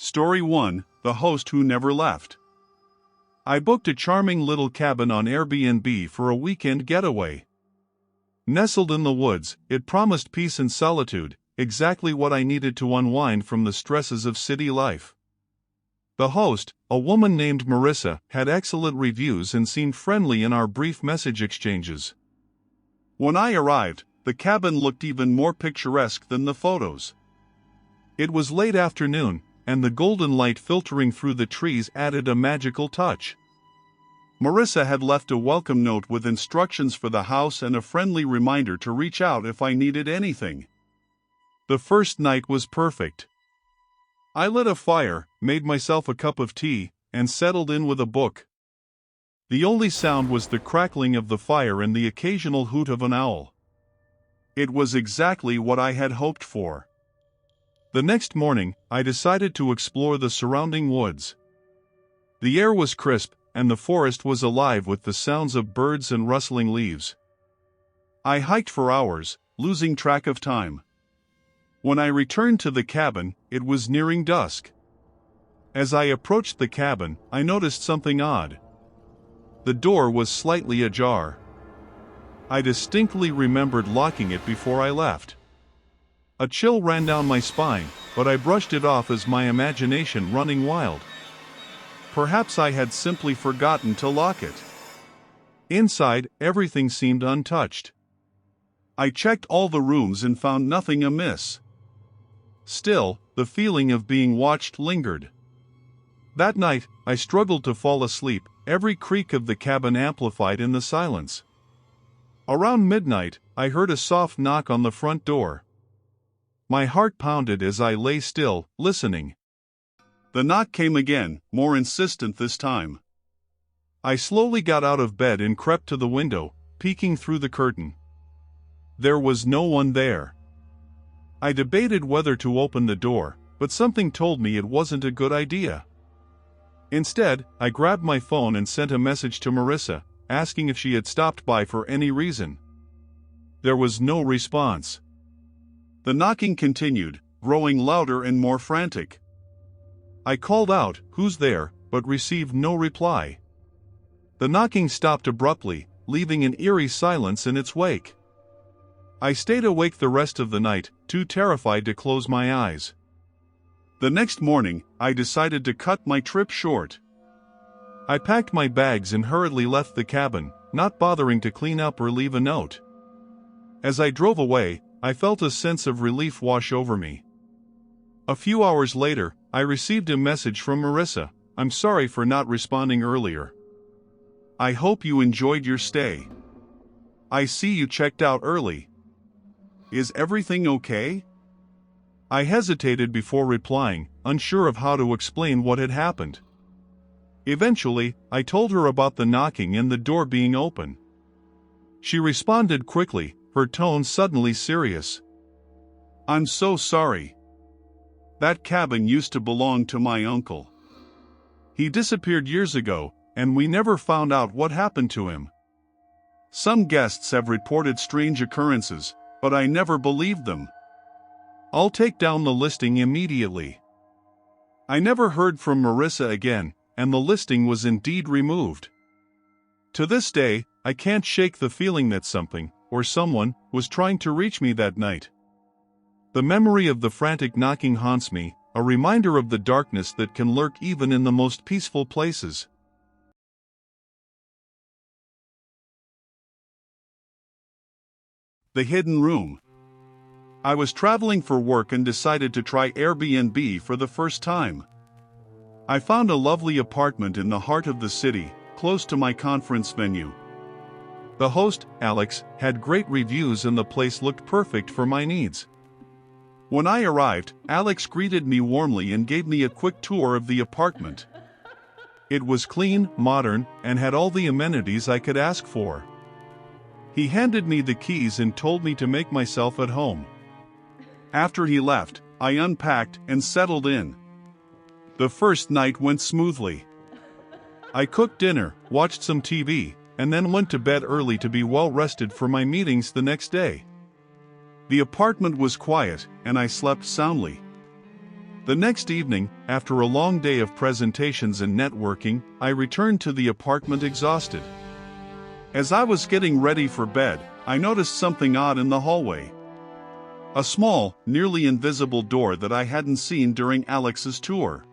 Story 1: The Host Who Never Left. I booked a charming little cabin on Airbnb for a weekend getaway. Nestled in the woods, it promised peace and solitude, exactly what I needed to unwind from the stresses of city life. The host, a woman named Marissa, had excellent reviews and seemed friendly in our brief message exchanges. When I arrived, the cabin looked even more picturesque than the photos. It was late afternoon, and the golden light filtering through the trees added a magical touch. Marissa had left a welcome note with instructions for the house and a friendly reminder to reach out if I needed anything. The first night was perfect. I lit a fire, made myself a cup of tea, and settled in with a book. The only sound was the crackling of the fire and the occasional hoot of an owl. It was exactly what I had hoped for. The next morning, I decided to explore the surrounding woods. The air was crisp, and the forest was alive with the sounds of birds and rustling leaves. I hiked for hours, losing track of time. When I returned to the cabin, it was nearing dusk. As I approached the cabin, I noticed something odd. The door was slightly ajar. I distinctly remembered locking it before I left. A chill ran down my spine, but I brushed it off as my imagination running wild. Perhaps I had simply forgotten to lock it. Inside, everything seemed untouched. I checked all the rooms and found nothing amiss. Still, the feeling of being watched lingered. That night, I struggled to fall asleep, every creak of the cabin amplified in the silence. Around midnight, I heard a soft knock on the front door. My heart pounded as I lay still, listening. The knock came again, more insistent this time. I slowly got out of bed and crept to the window, peeking through the curtain. There was no one there. I debated whether to open the door, but something told me it wasn't a good idea. Instead, I grabbed my phone and sent a message to Marissa, asking if she had stopped by for any reason. There was no response. The knocking continued, growing louder and more frantic. I called out, "Who's there?" but received no reply. The knocking stopped abruptly, leaving an eerie silence in its wake. I stayed awake the rest of the night, too terrified to close my eyes. The next morning, I decided to cut my trip short. I packed my bags and hurriedly left the cabin, not bothering to clean up or leave a note. As I drove away, I felt a sense of relief wash over me. A few hours later, I received a message from Marissa. "I'm sorry for not responding earlier. I hope you enjoyed your stay. I see you checked out early. Is everything okay?" I hesitated before replying, unsure of how to explain what had happened. Eventually, I told her about the knocking and the door being open. She responded quickly, her tone suddenly serious. "I'm so sorry. That cabin used to belong to my uncle. He disappeared years ago, and we never found out what happened to him. Some guests have reported strange occurrences, but I never believed them. I'll take down the listing immediately." I never heard from Marissa again, and the listing was indeed removed. To this day, I can't shake the feeling that something, or someone, was trying to reach me that night. The memory of the frantic knocking haunts me, a reminder of the darkness that can lurk even in the most peaceful places. The Hidden Room. I was traveling for work and decided to try Airbnb for the first time. I found a lovely apartment in the heart of the city, close to my conference venue. The host, Alex, had great reviews and the place looked perfect for my needs. When I arrived, Alex greeted me warmly and gave me a quick tour of the apartment. It was clean, modern, and had all the amenities I could ask for. He handed me the keys and told me to make myself at home. After he left, I unpacked and settled in. The first night went smoothly. I cooked dinner, watched some TV, and then went to bed early to be well rested for my meetings the next day. The apartment was quiet, and I slept soundly. The next evening, after a long day of presentations and networking, I returned to the apartment exhausted. As I was getting ready for bed, I noticed something odd in the hallway. A small, nearly invisible door that I hadn't seen during Alex's tour.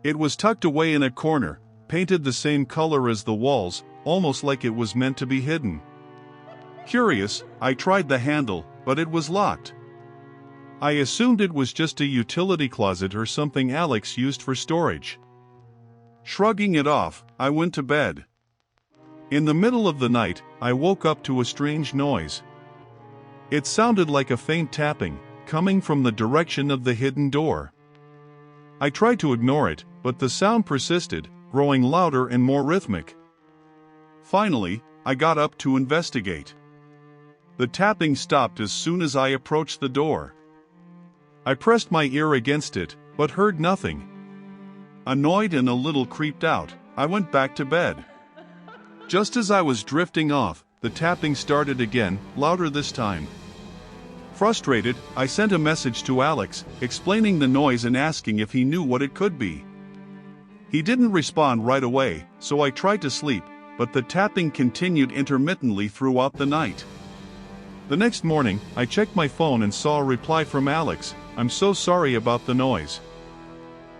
It was tucked away in a corner, painted the same color as the walls, almost like it was meant to be hidden. Curious, I tried the handle, but it was locked. I assumed it was just a utility closet or something Alex used for storage. Shrugging it off, I went to bed. In the middle of the night, I woke up to a strange noise. It sounded like a faint tapping, coming from the direction of the hidden door. I tried to ignore it, but the sound persisted, growing louder and more rhythmic. Finally, I got up to investigate. The tapping stopped as soon as I approached the door. I pressed my ear against it, but heard nothing. Annoyed and a little creeped out, I went back to bed. Just as I was drifting off, the tapping started again, louder this time. Frustrated, I sent a message to Alex, explaining the noise and asking if he knew what it could be. He didn't respond right away, so I tried to sleep, but the tapping continued intermittently throughout the night. The next morning, I checked my phone and saw a reply from Alex. "I'm so sorry about the noise.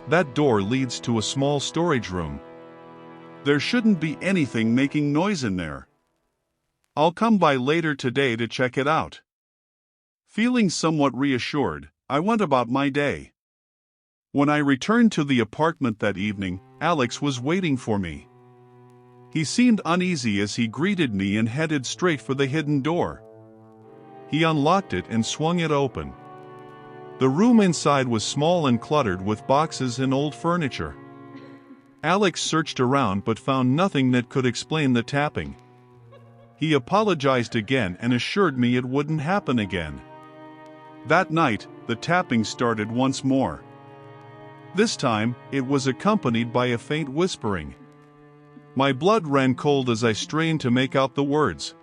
That door leads to a small storage room. There shouldn't be anything making noise in there. I'll come by later today to check it out." Feeling somewhat reassured, I went about my day. When I returned to the apartment that evening, Alex was waiting for me. He seemed uneasy as he greeted me and headed straight for the hidden door. He unlocked it and swung it open. The room inside was small and cluttered with boxes and old furniture. Alex searched around but found nothing that could explain the tapping. He apologized again and assured me it wouldn't happen again. That night, the tapping started once more. This time, it was accompanied by a faint whispering. My blood ran cold as I strained to make out the words.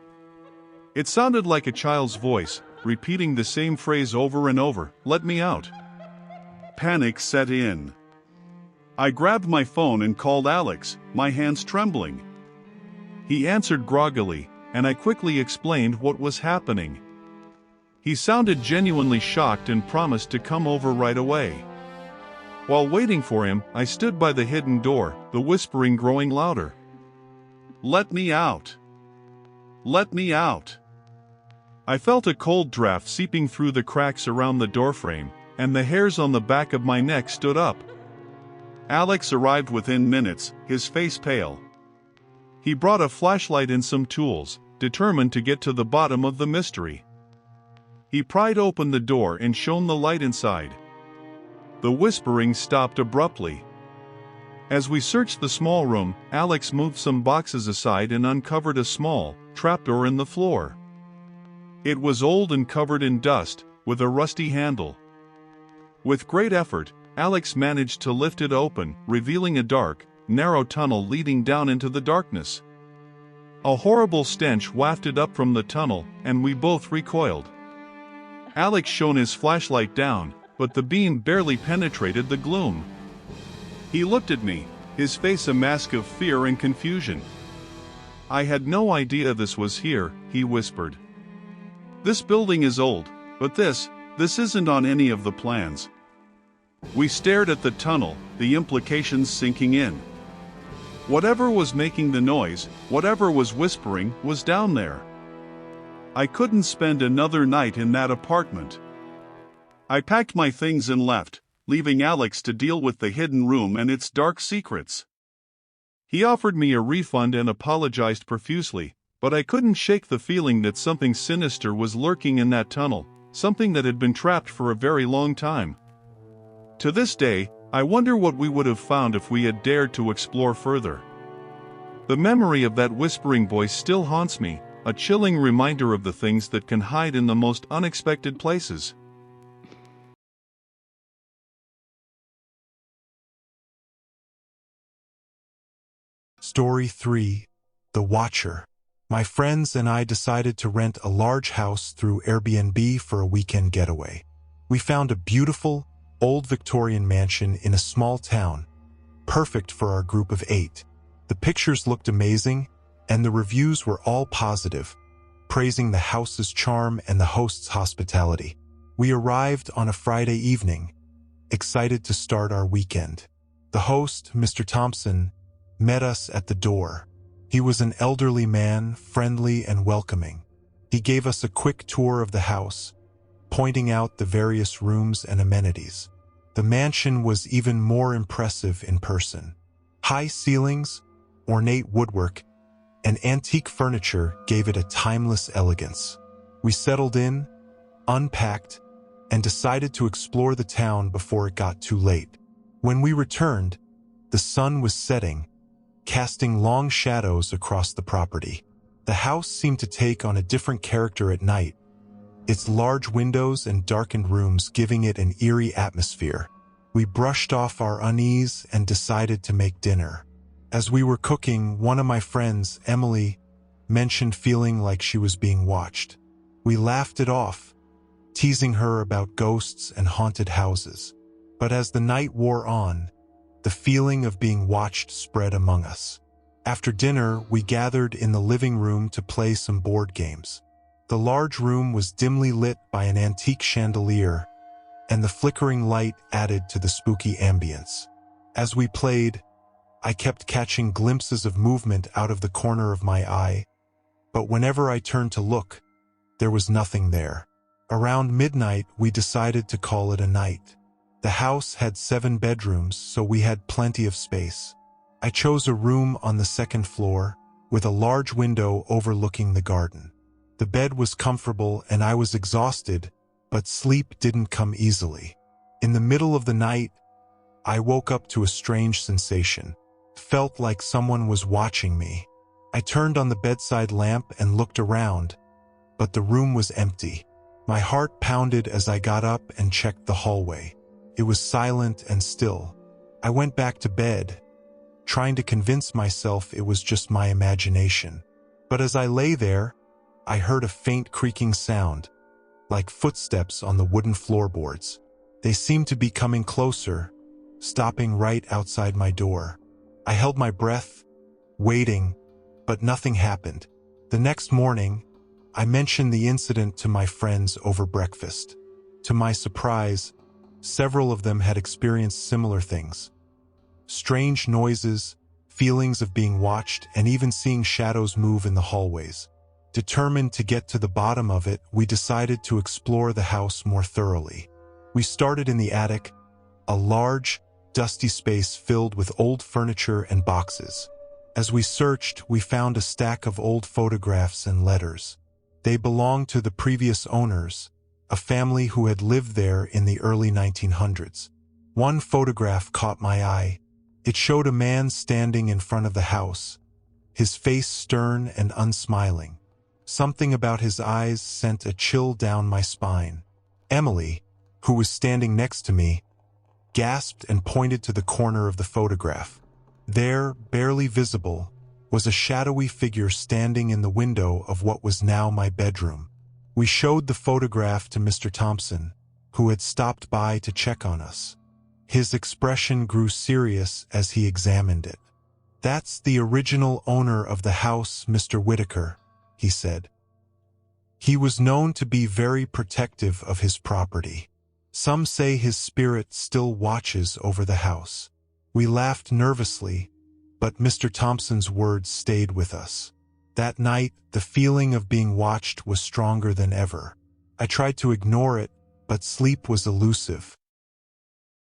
It sounded like a child's voice, repeating the same phrase over and over, "Let me out." Panic set in. I grabbed my phone and called Alex, my hands trembling. He answered groggily, and I quickly explained what was happening. He sounded genuinely shocked and promised to come over right away. While waiting for him, I stood by the hidden door, the whispering growing louder. "Let me out! Let me out!" I felt a cold draft seeping through the cracks around the doorframe, and the hairs on the back of my neck stood up. Alex arrived within minutes, his face pale. He brought a flashlight and some tools, determined to get to the bottom of the mystery. He pried open the door and shone the light inside. The whispering stopped abruptly. As we searched the small room, Alex moved some boxes aside and uncovered a small trapdoor in the floor. It was old and covered in dust, with a rusty handle. With great effort, Alex managed to lift it open, revealing a dark, narrow tunnel leading down into the darkness. A horrible stench wafted up from the tunnel, and we both recoiled. Alex shone his flashlight down, but the beam barely penetrated the gloom. He looked at me, his face a mask of fear and confusion. "I had no idea this was here," he whispered. "This building is old, but this isn't on any of the plans." We stared at the tunnel, the implications sinking in. Whatever was making the noise, whatever was whispering, was down there. I couldn't spend another night in that apartment. I packed my things and left, leaving Alex to deal with the hidden room and its dark secrets. He offered me a refund and apologized profusely, but I couldn't shake the feeling that something sinister was lurking in that tunnel, something that had been trapped for a very long time. To this day, I wonder what we would have found if we had dared to explore further. The memory of that whispering voice still haunts me, a chilling reminder of the things that can hide in the most unexpected places. Story 3. The Watcher. My friends and I decided to rent a large house through Airbnb for a weekend getaway. We found a beautiful, old Victorian mansion in a small town, perfect for our group of 8. The pictures looked amazing, and the reviews were all positive, praising the house's charm and the host's hospitality. We arrived on a Friday evening, excited to start our weekend. The host, Mr. Thompson, met us at the door. He was an elderly man, friendly and welcoming. He gave us a quick tour of the house, pointing out the various rooms and amenities. The mansion was even more impressive in person. High ceilings, ornate woodwork, and antique furniture gave it a timeless elegance. We settled in, unpacked, and decided to explore the town before it got too late. When we returned, the sun was setting, casting long shadows across the property. The house seemed to take on a different character at night, its large windows and darkened rooms giving it an eerie atmosphere. We brushed off our unease and decided to make dinner. As we were cooking, one of my friends, Emily, mentioned feeling like she was being watched. We laughed it off, teasing her about ghosts and haunted houses. But as the night wore on, the feeling of being watched spread among us. After dinner, we gathered in the living room to play some board games. The large room was dimly lit by an antique chandelier, and the flickering light added to the spooky ambience. As we played, I kept catching glimpses of movement out of the corner of my eye, but whenever I turned to look, there was nothing there. Around midnight, we decided to call it a night. The house had 7 bedrooms, so we had plenty of space. I chose a room on the 2nd floor, with a large window overlooking the garden. The bed was comfortable and I was exhausted, but sleep didn't come easily. In the middle of the night, I woke up to a strange sensation. Felt like someone was watching me. I turned on the bedside lamp and looked around, but the room was empty. My heart pounded as I got up and checked the hallway. It was silent and still. I went back to bed, trying to convince myself it was just my imagination. But as I lay there, I heard a faint creaking sound, like footsteps on the wooden floorboards. They seemed to be coming closer, stopping right outside my door. I held my breath, waiting, but nothing happened. The next morning, I mentioned the incident to my friends over breakfast. To my surprise, several of them had experienced similar things. Strange noises, feelings of being watched, and even seeing shadows move in the hallways. Determined to get to the bottom of it, we decided to explore the house more thoroughly. We started in the attic, a large, dusty space filled with old furniture and boxes. As we searched, we found a stack of old photographs and letters. They belonged to the previous owners, a family who had lived there in the early 1900s. One photograph caught my eye. It showed a man standing in front of the house, his face stern and unsmiling. Something about his eyes sent a chill down my spine. Emily, who was standing next to me, gasped and pointed to the corner of the photograph. There, barely visible, was a shadowy figure standing in the window of what was now my bedroom. We showed the photograph to Mr. Thompson, who had stopped by to check on us. His expression grew serious as he examined it. "That's the original owner of the house, Mr. Whitaker," he said. "He was known to be very protective of his property. Some say his spirit still watches over the house." We laughed nervously, but Mr. Thompson's words stayed with us. That night, the feeling of being watched was stronger than ever. I tried to ignore it, but sleep was elusive.